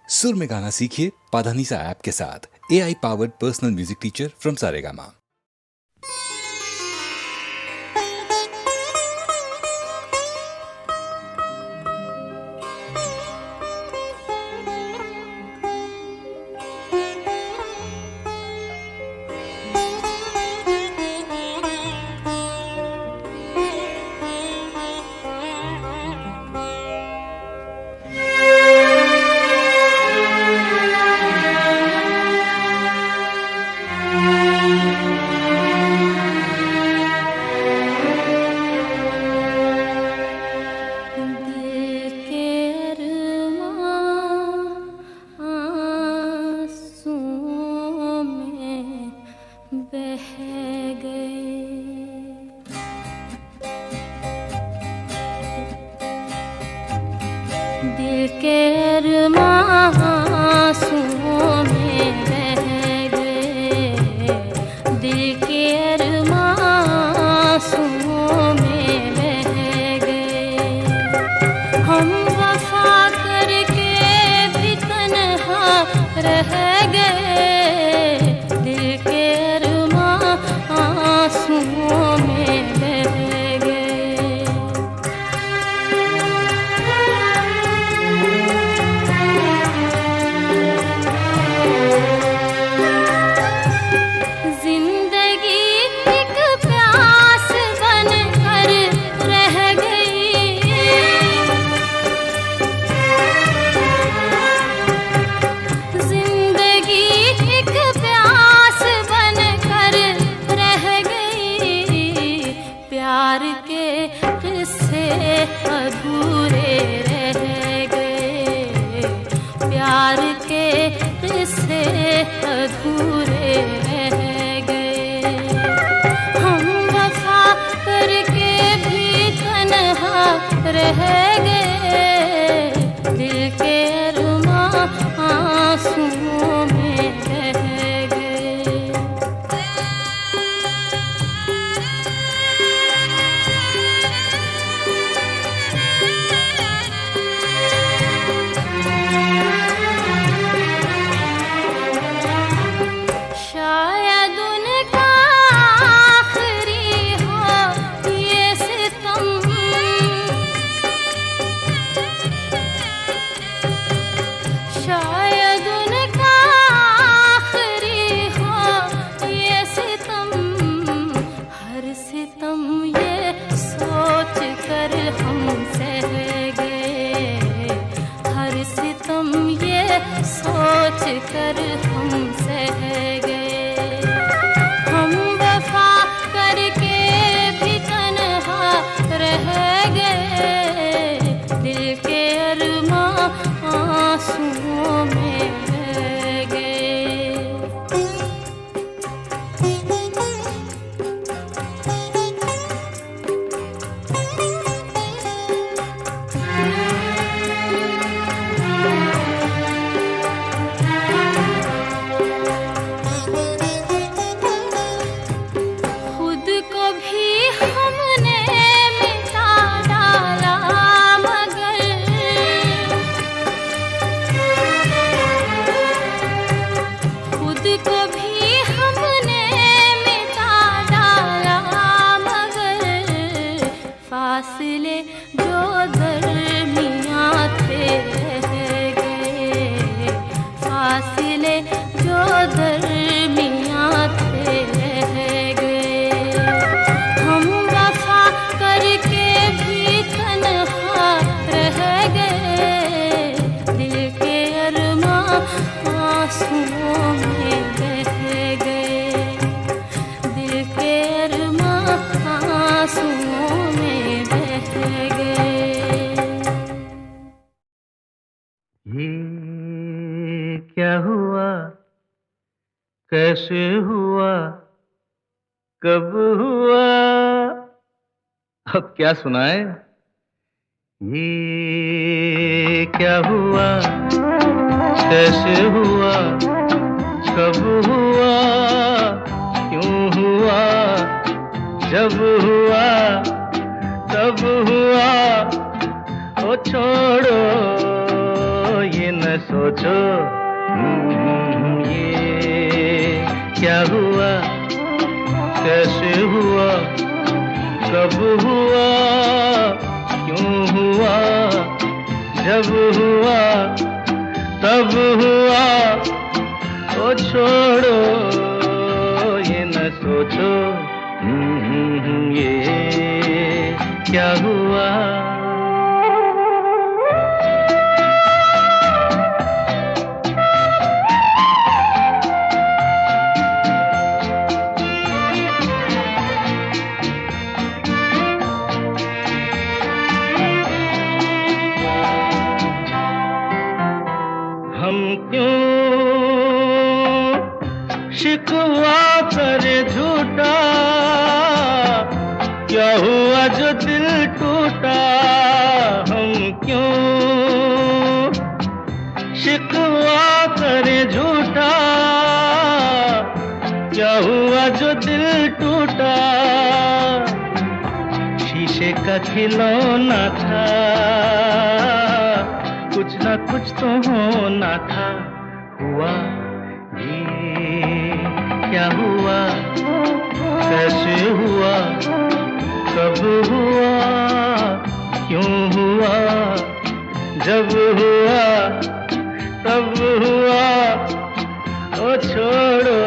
सुर में गाना सीखिए पाधानीसा ऐप के साथ। AI powered personal music teacher from Saregama. दिल के अरमां आँसुओं में बह गए, दिल के अरमां आँसुओं में बह गए। हम वफा करके भी तन्हा रह गए, दिल के अरमां आँसुओं में बह गए। प्यार के किस्से अधूरे रह गए, प्यार के किस्से अधूरे रह गए। हम वफा करके भी तन्हा रह गए, दिल के अरमां आँसुओं में बह गए। शायद उनका आखिरी हो ये सितम, शायद उनका आखिरी हो ये सितम। हर सितम ये सोच कर हम सह गए, हर सितम ये सोच कर हम सह गए। हम वफा करके भी तन्हा रह गए, दिल के अरमां आँसुओं में बह गए। खुद को भी हमने मिटा डाला, मगर खुद को भी हमने मिटा डाला, मगर फासले जो दरमियाँ थे रह गए, फासले जो दरमियाँ थे रह गए। हम वफा करके भी तन्हा रह गए, दिल के अरमां आँसुओं में बह गए, दिल के अरमां आँसुओं में बह गए। ये क्या हुआ, कैसे हुआ, कब हुआ, अब क्या सुनाए। ये क्या हुआ, कैसे हुआ, कब हुआ, क्यों हुआ, जब हुआ तब हुआ। ओ छोड़ो ये न सोचो ये क्या हुआ, कैसे हुआ, कब हुआ, क्यों हुआ, जब हुआ तब हुआ। ओ छोड़ो ये न सोचो ये क्या हुआ। हम क्यों शिकवा करे झूठा, क्या हुआ जो दिल टूटा। हम क्यों शिकवा करे झूठा, क्या हुआ जो दिल टूटा। शीशे का खिलौना था, कुछ ना कुछ तो होना था। हुआ ये क्या हुआ, कैसे हुआ, कब हुआ, क्यों हुआ, जब हुआ तब हुआ। ओ छोड़ो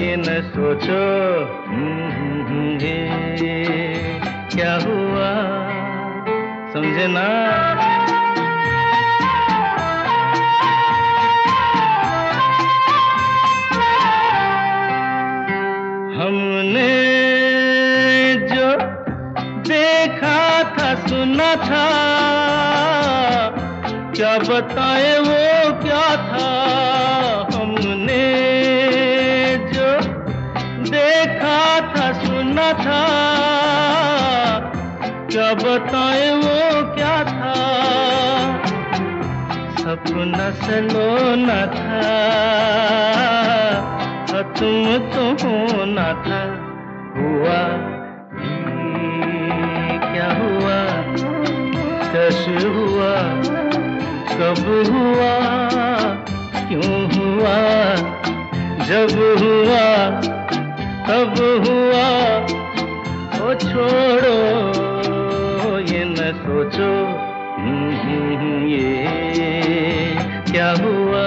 ये न सोचो ये क्या हुआ। समझे ना। हमने जो देखा था सुना था, क्या बताए वो क्या था। हमने जो देखा था सुना था, क्या बताए वो क्या था। सपना सलोना था, तुम तो होना था। हुआ ये क्या हुआ, कैसे हुआ, कब हुआ, क्यों हुआ, जब हुआ तब हुआ। ओ छोड़ो ये न सोचो ये क्या हुआ।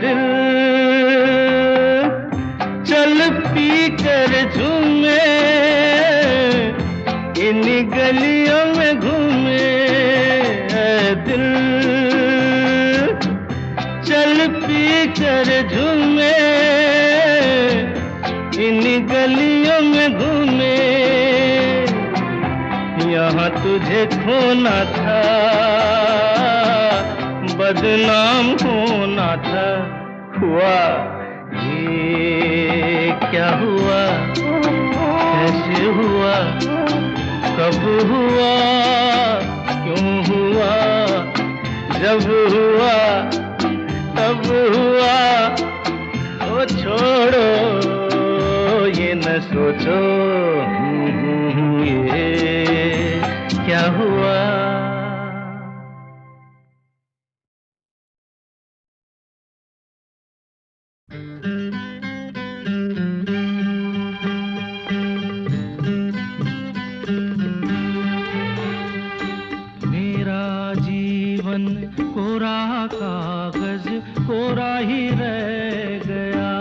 दिल चल पी कर झूमे, इन गलियों में घूमे। दिल चल पी कर झूमे, इन गलियों में घूमे। यहाँ तुझे खोना था, बदनाम होना था। हुआ ये क्या हुआ, कैसे हुआ, कब हुआ, क्यों हुआ, जब हुआ तब हुआ। ओ छोड़ो ये न सोचो ये क्या हुआ। मेरा जीवन कोरा कागज कोरा ही रह गया।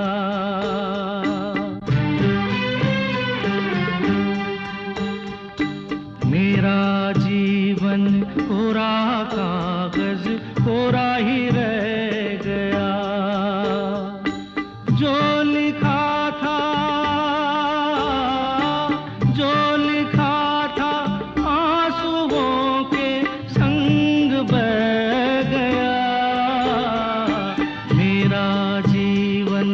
मेरा जीवन कोरा कागज कोरा ही रह गया। जो लिखा था, जो लिखा था, आंसुओं के संग बह गया। मेरा जीवन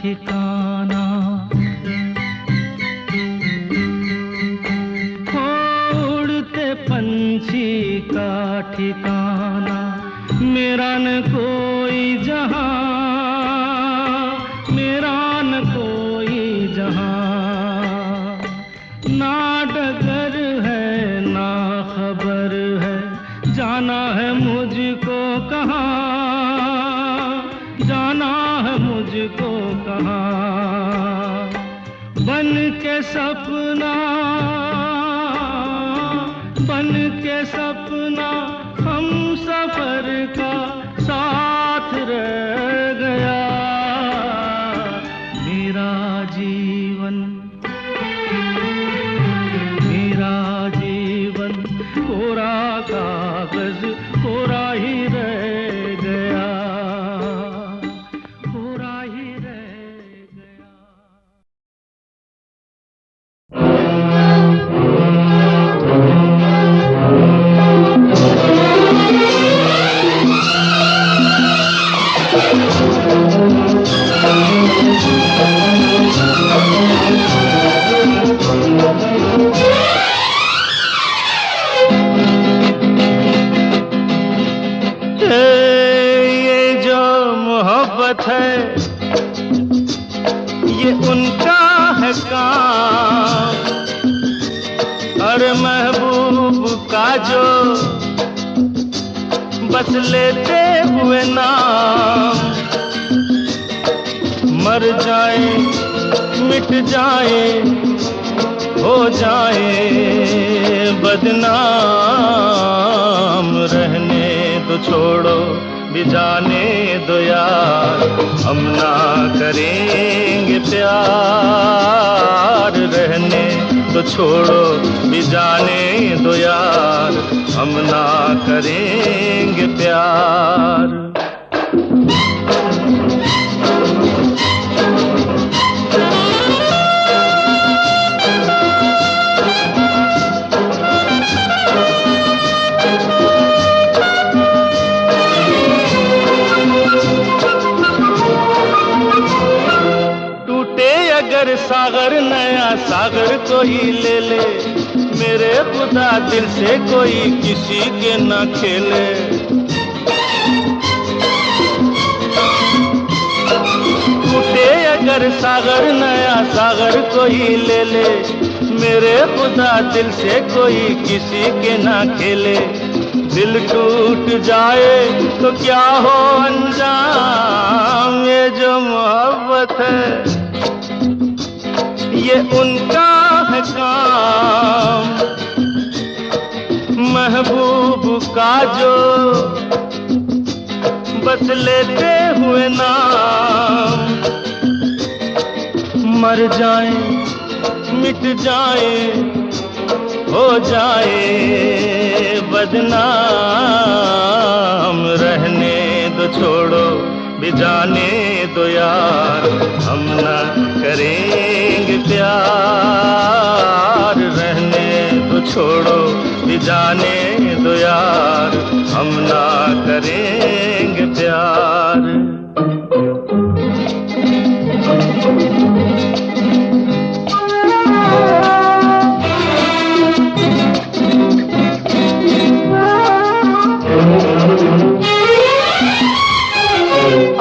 ठिकाना, उड़ते पंछी का ठिकाना, मेरा न कोई जहां, मेरा न कोई जहां, ना डगर है ना खबर है, जाना है मुझको कहाँ, जाना है मुझको कहाँ। बन के सपना, बन के सपना हम सफर का साथ रह गया, मेरा जीवन, मेरा जीवन कोरा कागज कोरा ही रह गया, कोरा ही रह गया। ये जो मोहब्बत है ये उनका है काम, अरे महबूब का जो बस लेते हुए नाम, मर जाए मिट जाए हो जाए बदनाम, रहने तो छोड़ो भी जाने दो यार, हम ना करेंगे प्यार, रहने तो छोड़ो भी जाने दो यार, हम ना करेंगे प्यार। अगर सागर नया सागर कोई ले ले, मेरे खुदा दिल से कोई किसी के न खेले। टूटे अगर सागर नया सागर कोई ले ले, मेरे खुदा दिल से कोई किसी के न खेले। दिल टूट जाए तो क्या हो अंजाम, ये जो मोहब्बत है ये उनका है काम, महबूब का जो बस लेते हुए नाम, मर जाए मिट जाए हो जाए बदनाम, रहने दो छोड़ो भी जाने दो यार, हम ना करेंगे प्यार, रहने दो छोड़ो भी जाने दो यार, हम ना करेंगे प्यार।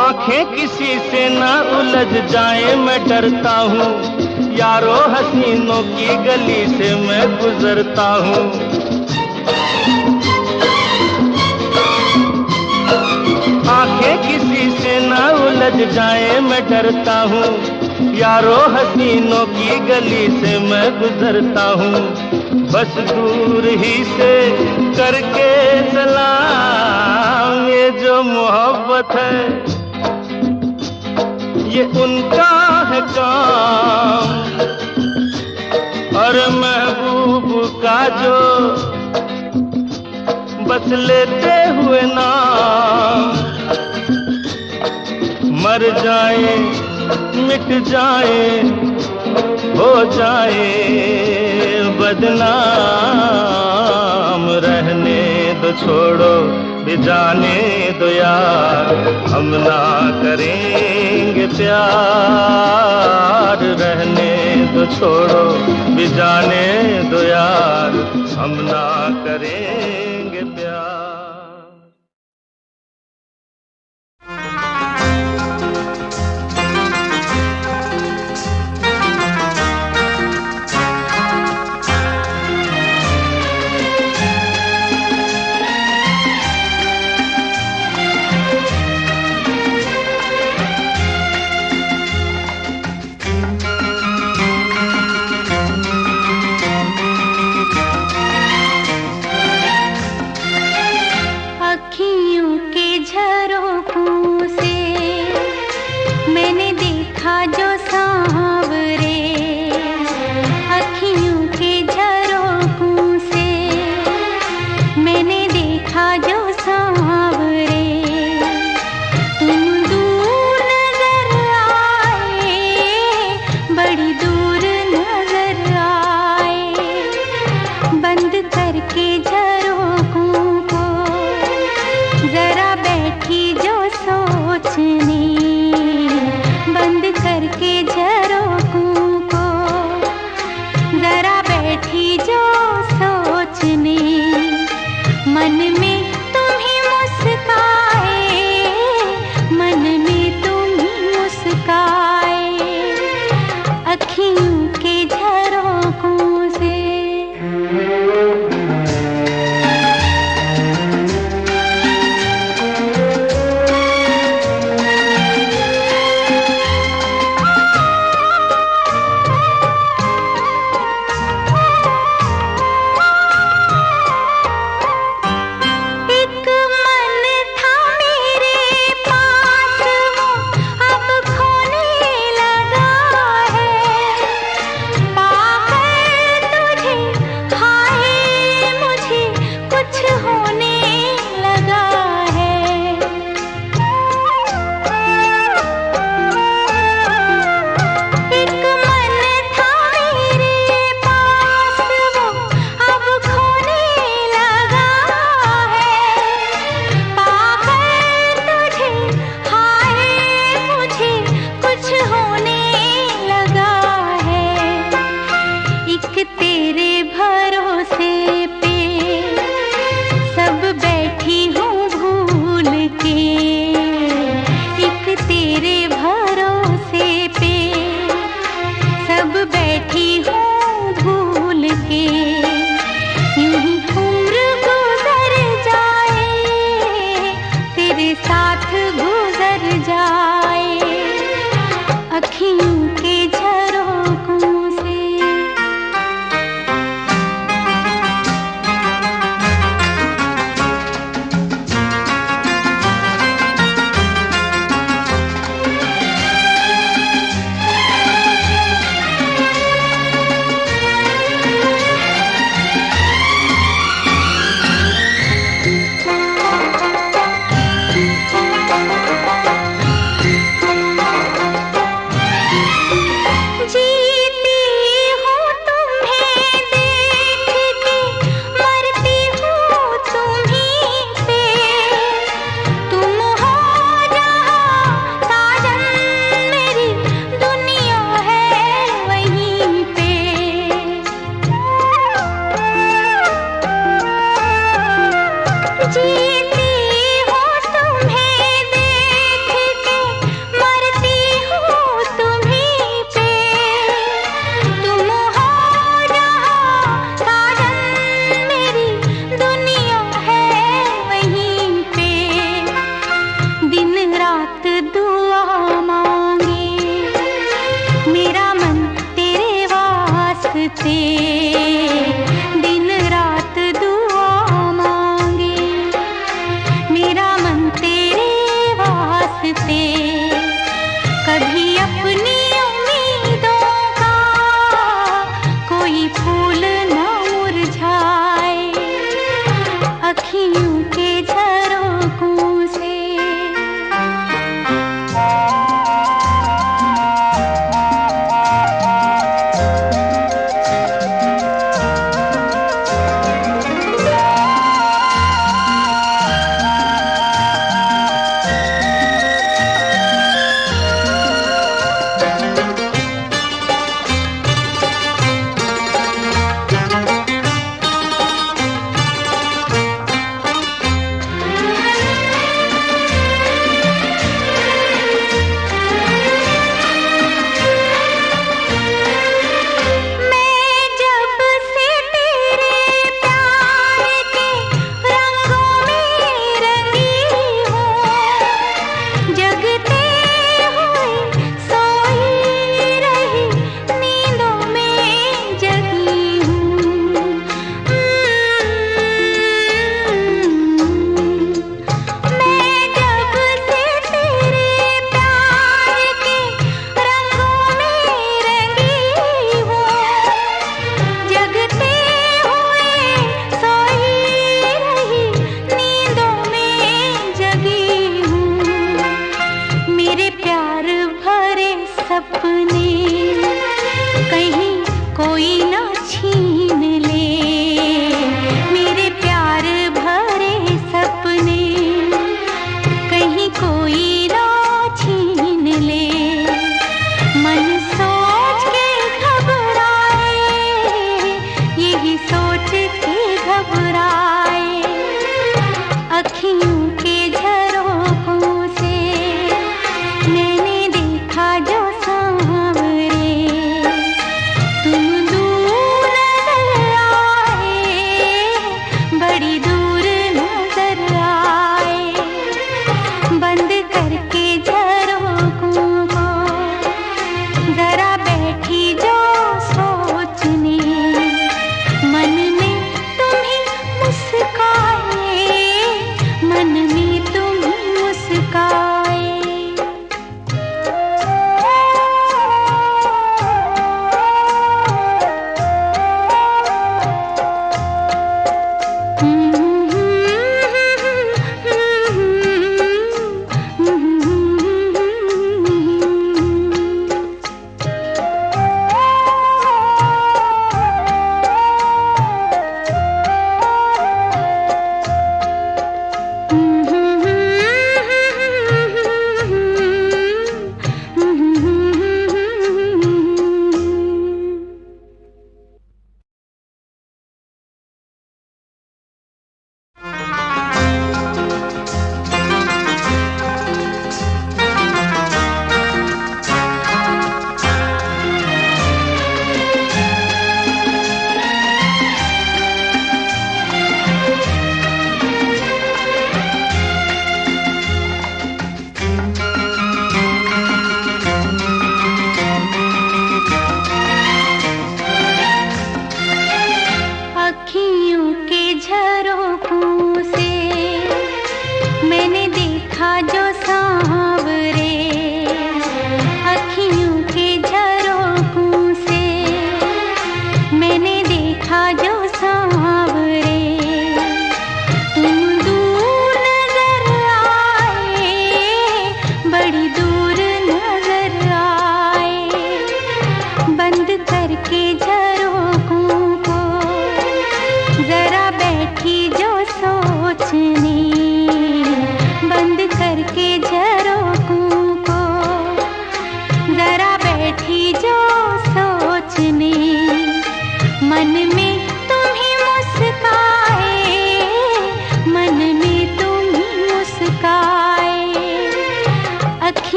आंखें किसी से ना उलझ जाए मैं डरता हूँ, यारो हसीनों की गली से मैं गुजरता हूँ। आंखें किसी से ना उलझ जाए मैं डरता हूँ, यारो हसीनों की गली से मैं गुजरता हूँ। बस दूर ही से करके सलाम, ये जो मोहब्बत है ये उनका है काम, और महबूब का जो बस लेते हुए नाम, मर जाए मिट जाए हो जाए बदनाम, रहने दो छोड़ो भी जाने दो यार, हम ना करेंगे प्यार, रहने दो छोड़ो भी जाने दो यार, हम ना करेंगे प्यार।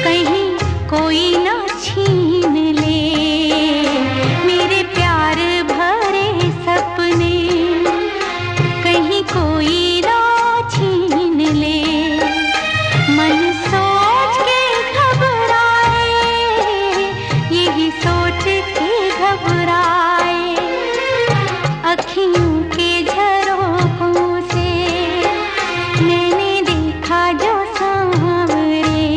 कहीं कोई ना छीन ले मेरे प्यार भरे सपने, कहीं कोई ना छीन ले। मन सोच के घबराए, यही सोच के घबराए, अखियों के झरोखों से मैंने देखा जो सांवरे,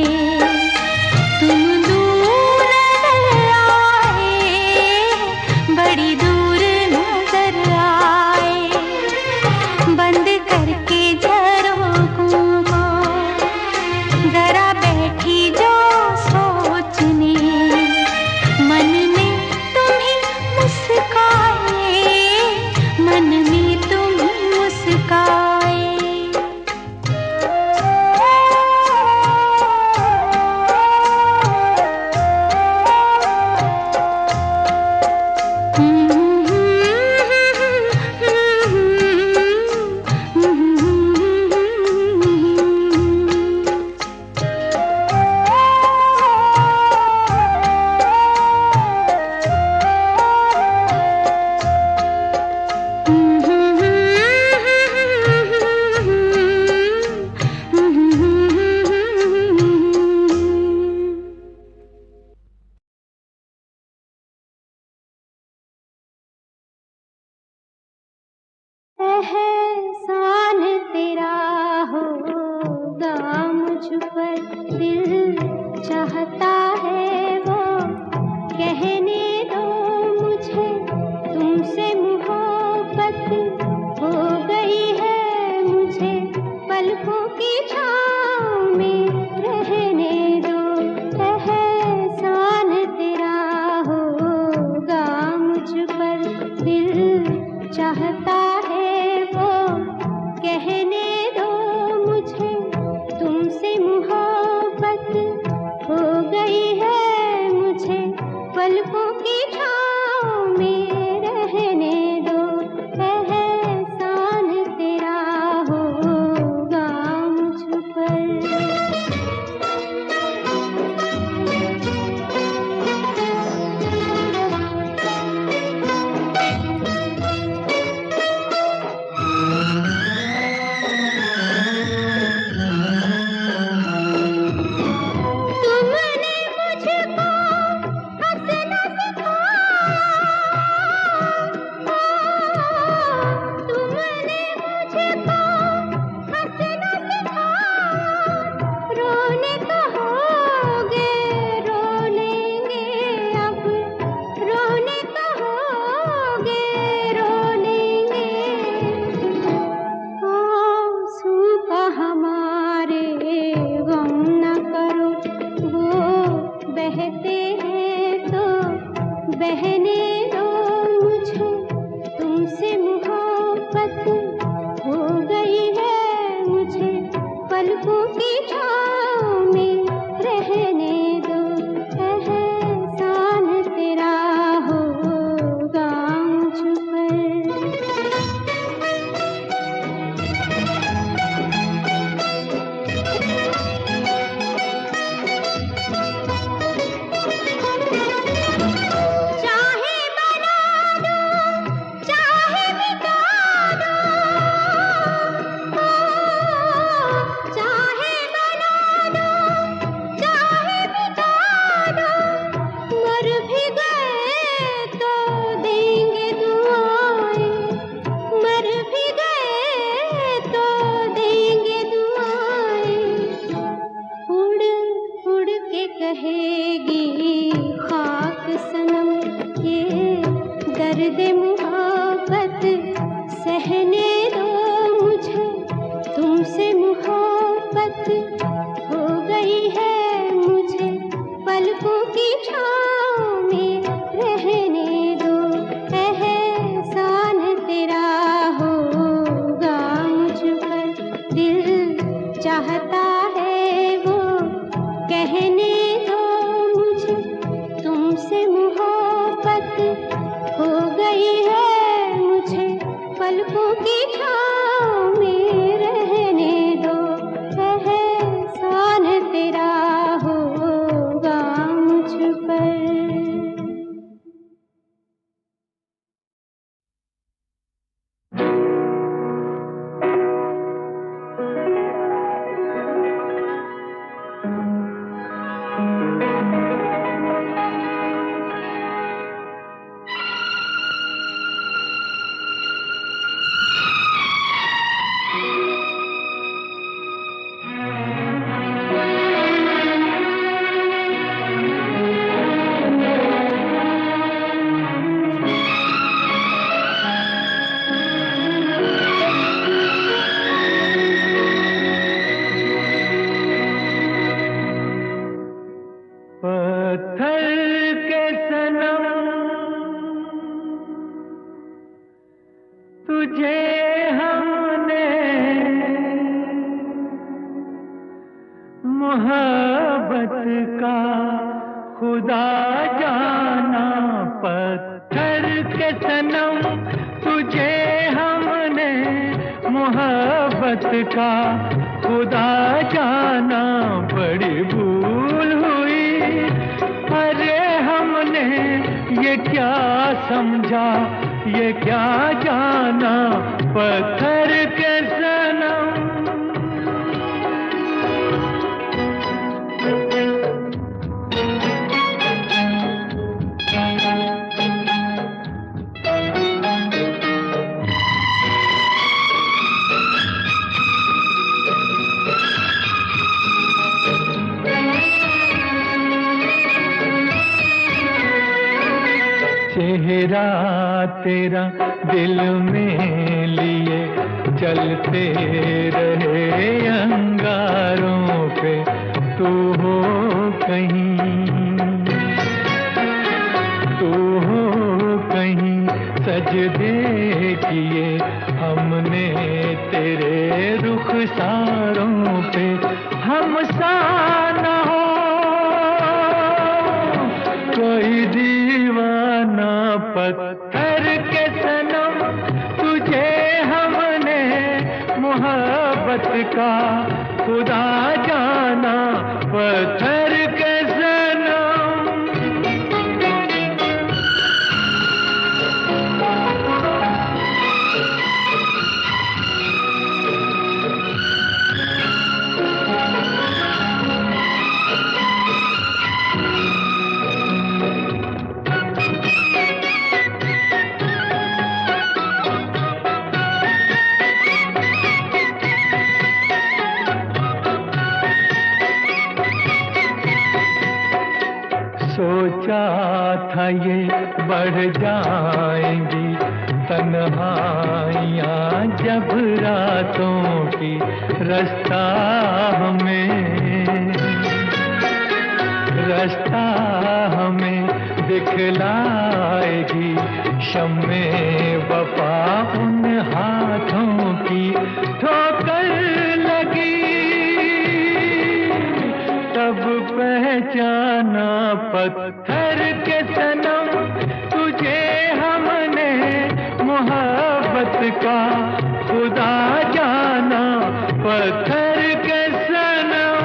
तुम दूर नजर आए, बड़ी दूर नजर आए। बंद करके झरोखों को जरा बैठी जो सोचने, मन में तुम ही मुस्काए, मन में तुम ही मुस्काए। एहसान तेरा होगा मुझ पर, दिल चाहता है वो कहने दो मुझे, तुमसे मोहब्बत हो गई है मुझे, पलकों की छाँव में रहने दो। एहसान तेरा होगा मुझ पर, दिल चाहता कहने दो मुझे, तुमसे मोहब्बत हो गई है मुझे, पलकों तुझे हमने मोहब्बत का खुदा जाना, पत्थर के सनम तुझे हमने मोहब्बत का खुदा जाना। बड़ी भूल हुई, अरे हमने ये क्या समझा, ये क्या जाना, पत्थर के सनम। चेहरा तेरा दिल में लिए चलते रहे अंगारों पे, तू हो कहीं, तू हो कहीं, सजदे किए हमने तेरे रुखसारों पे। हम सा न हो कोई दीवाना, पत्थर के सनम तुझे हमने मोहब्बत का खुदा जाना, पत्थर के सनम। सोचा था ये बढ़ जाएंगी तन्हाइयाँ जब रातों की, रास्ता हमें दिखलाएगी शम्मे वफा उन हाथों की। ठोकर लगी तब पहचाना, पत्थर के सनम तुझे हमने मोहब्बत का खुदा जाना, पत्थर के सनम।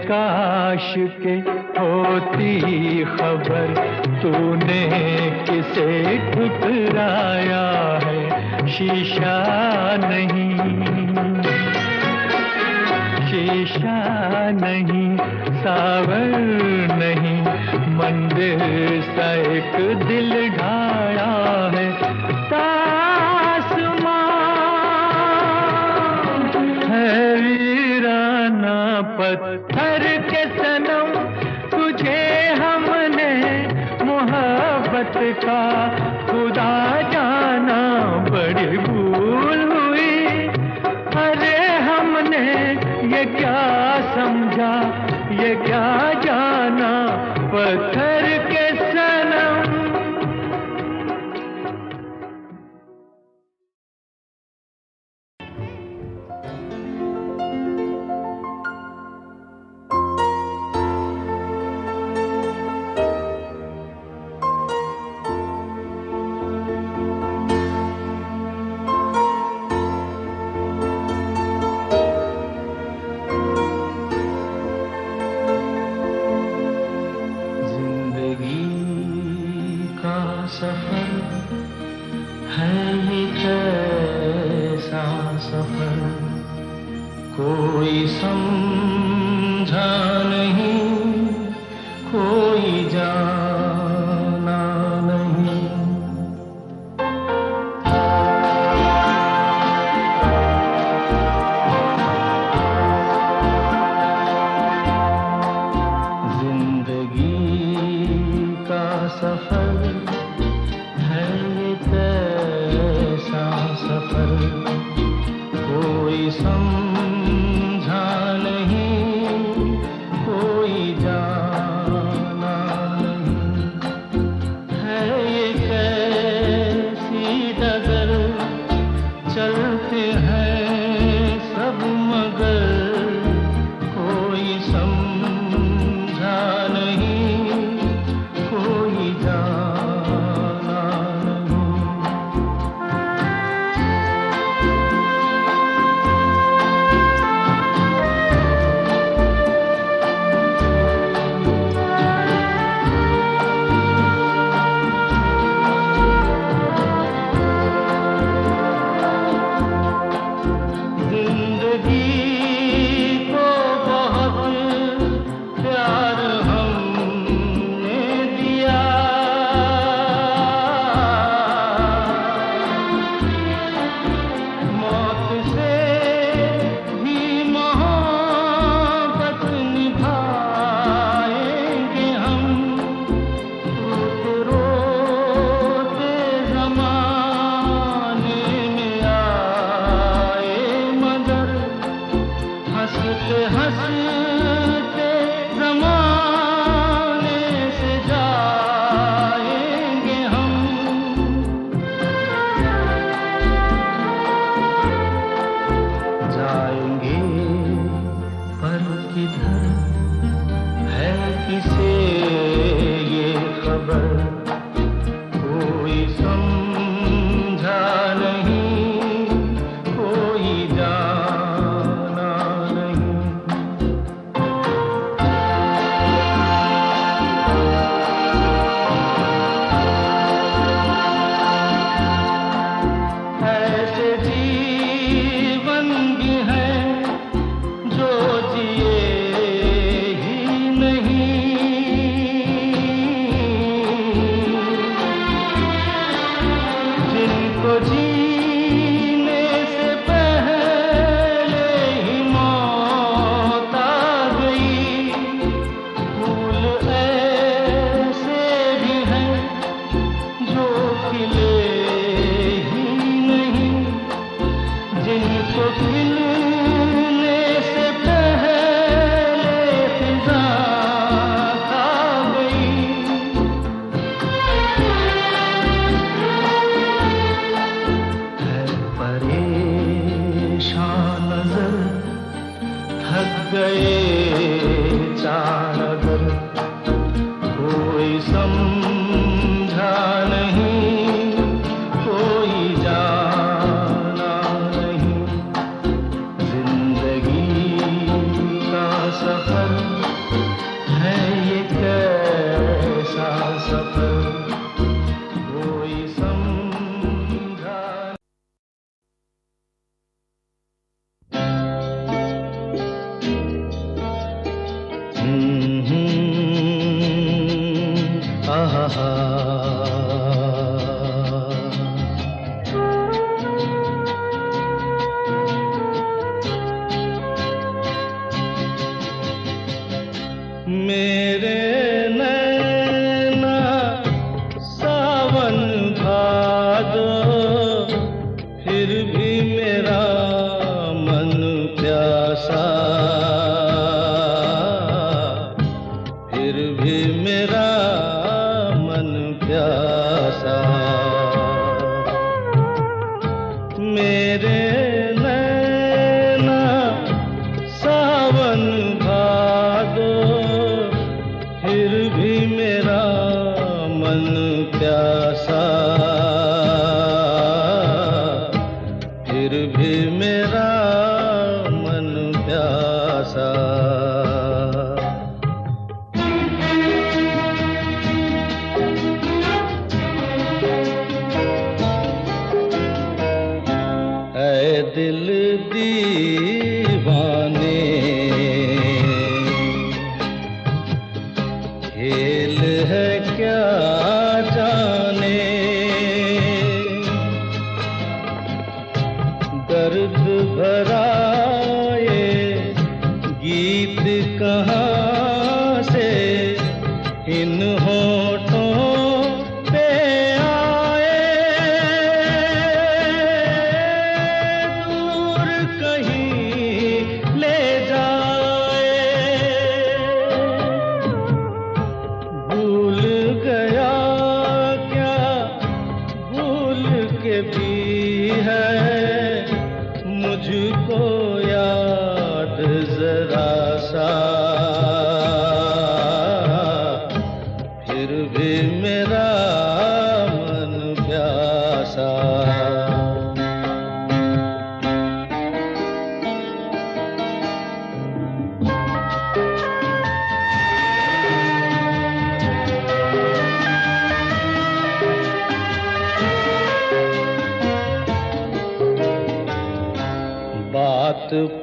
काश के होती खबर तूने किसे ठुकराया है, शीशा नहीं, सावर नहीं, मंदिर सा एक दिल ढाया है। पत्थर के सनम तुझे हमने मोहब्बत का खुदा जाना। बड़ी भूल हुई, अरे हमने ये क्या समझा, ये क्या जाना, पत्थर के सनम। कोई समझा नहीं, कोई जाना नहीं। समझा नहीं, कोई जाना नहीं। है ये कैसी डगर, चलते हैं सब मगर कोई समझा नहीं, कोई जाना नहीं। खेल है क्या जाने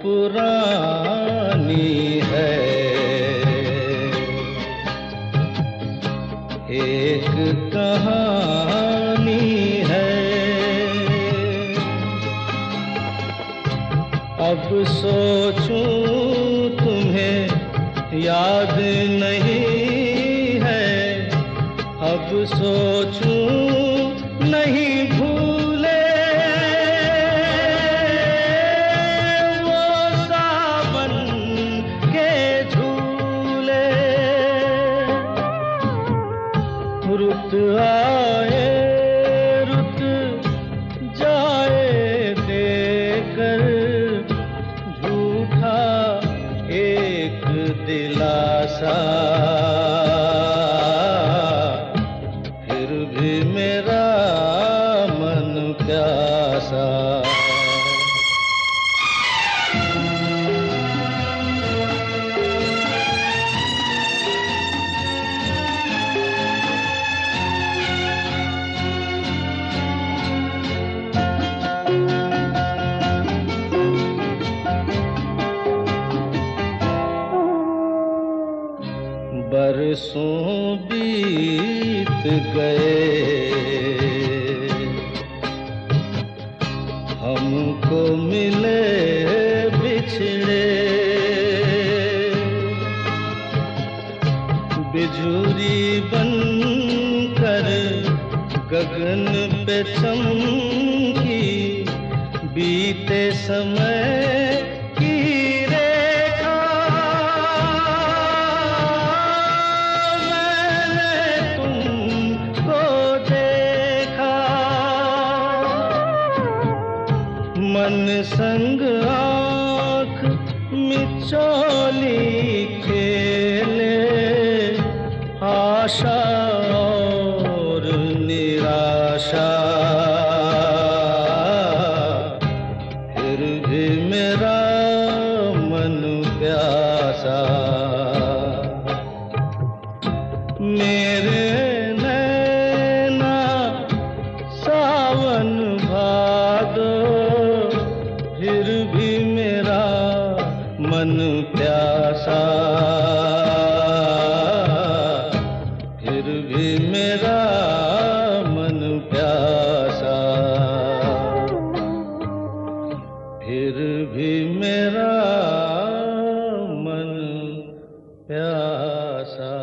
पुरानी है, एक कहानी है। अब सोचूं तुम्हें याद नहीं है, अब सोचूं नहीं भूले वो सावन के झूले। रुत आए रुत जाए देकर झूठा एक दिलासा, फिर भी मेरा मन प्यासा। बरसों बीत गए, हमको मिले बिछड़े। बिजुरी बनकर गगन पे चमकी, बीते समय की रेखा मैंने तुमको देखा। मन संग आँख मिचौली खेले, आशा और निराशा, फिर भी मेरा मन प्यासा। मेरे नैना सावन भादो, फिर भी मेरा मन प्यासा, फिर भी मेरा मन प्यासा, फिर भी मेरा मन प्यासा।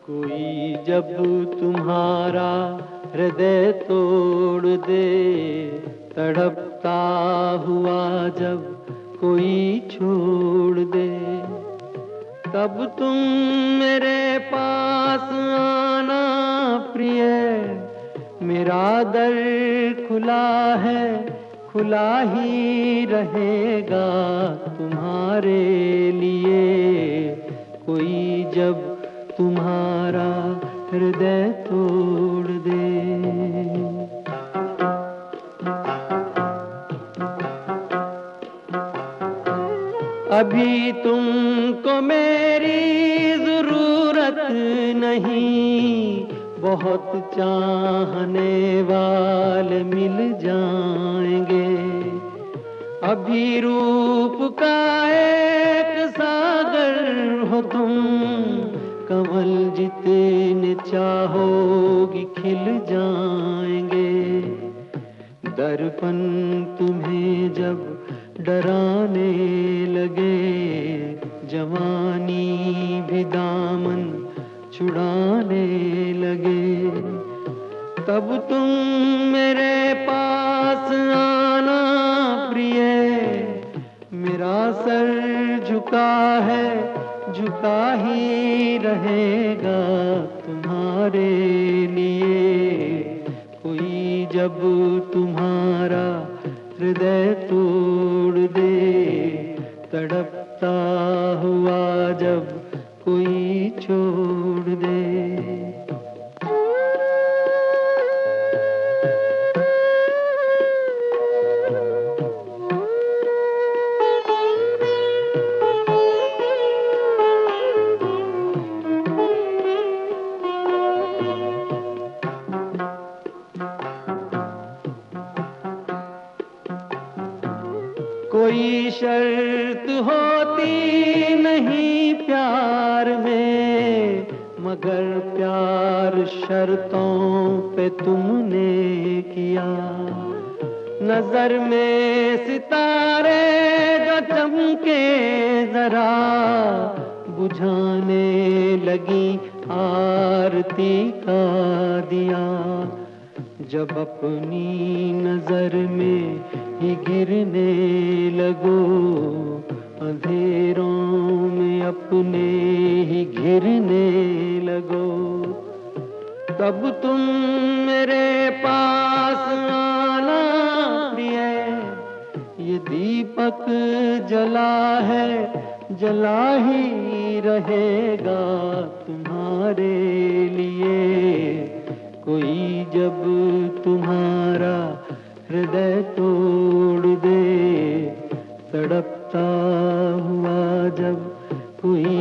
कोई जब तुम्हारा हृदय तोड़ दे, तड़पता हुआ जब कोई छोड़ दे, तब तुम मेरे पास आना प्रिय। मेरा दर खुला है, खुला ही रहेगा तुम्हारे लिए। कोई जब तुम्हारा हृदय तोड़ दे। अभी तुमको मेरी जरूरत नहीं, बहुत चाहने वाले मिल जाएंगे। अभी रूप का एक सागर हो तुम, कमल जितने चाहोगी खिल जाएंगे। दर्पण तुम्हें जब डराने लगे, जवानी भी दामन छुड़ाने लगे, तब तुम मेरे पास आना प्रिय। मेरा सर झुका है, झुका ही रहेगा तुम्हारे लिए। कोई जब तुम्हारा हृदय तोड़ दे, तड़पता हुआ जब कोई छोड़ दे। शिकत होती नहीं प्यार में, मगर प्यार शर्तों पे तुमने किया। नजर में सितारे जो चमके जरा, बुझाने लगी आरती का दिया। जब अपनी नजर में ही गिरने लगो, अंधेरों में अपने ही घिरने लगो, तब तुम मेरे पास आना प्रिय। ये दीपक जला है, जला ही रहेगा तुम्हारे लिए। कोई जब तुम्हारा हृदय तोड़ दे, तड़पता हुआ जब कोई